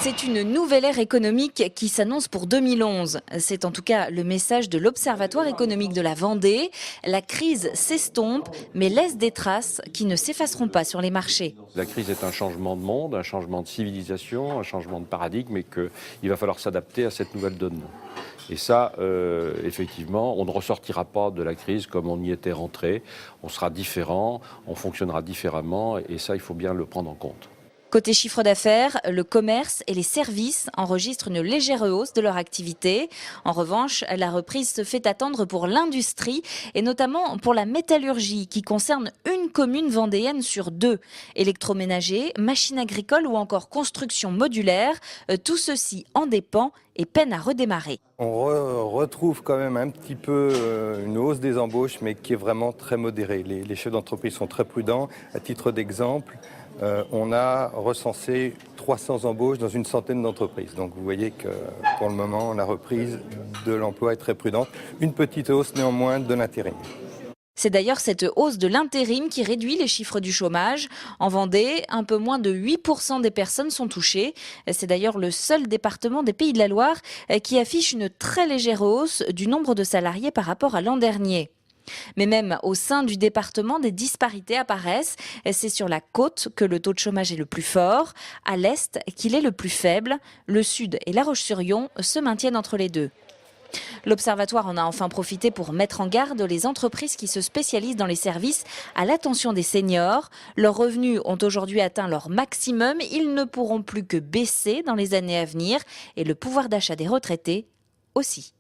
C'est une nouvelle ère économique qui s'annonce pour 2011. C'est en tout cas le message de l'Observatoire économique de la Vendée. La crise s'estompe, mais laisse des traces qui ne s'effaceront pas sur les marchés. La crise est un changement de monde, un changement de civilisation, un changement de paradigme et qu'il va falloir s'adapter à cette nouvelle donne. Et ça, effectivement, on ne ressortira pas de la crise comme on y était rentré. On sera différent, on fonctionnera différemment et ça, il faut bien le prendre en compte. Côté chiffre d'affaires, le commerce et les services enregistrent une légère hausse de leur activité. En revanche, la reprise se fait attendre pour l'industrie et notamment pour la métallurgie qui concerne une commune vendéenne sur deux. Électroménager, machines agricoles ou encore construction modulaire, tout ceci en dépend et peine à redémarrer. On retrouve quand même un petit peu une hausse des embauches, mais qui est vraiment très modérée. Les chefs d'entreprise sont très prudents. À titre d'exemple, on a recensé 300 embauches dans une centaine d'entreprises. Donc vous voyez que pour le moment, la reprise de l'emploi est très prudente. Une petite hausse néanmoins de l'intérim. C'est d'ailleurs cette hausse de l'intérim qui réduit les chiffres du chômage. En Vendée, un peu moins de 8% des personnes sont touchées. C'est d'ailleurs le seul département des Pays de la Loire qui affiche une très légère hausse du nombre de salariés par rapport à l'an dernier. Mais même au sein du département, des disparités apparaissent. C'est sur la côte que le taux de chômage est le plus fort, à l'est qu'il est le plus faible. Le sud et La Roche-sur-Yon se maintiennent entre les deux. L'Observatoire en a enfin profité pour mettre en garde les entreprises qui se spécialisent dans les services à l'attention des seniors. Leurs revenus ont aujourd'hui atteint leur maximum. Ils ne pourront plus que baisser dans les années à venir et le pouvoir d'achat des retraités aussi.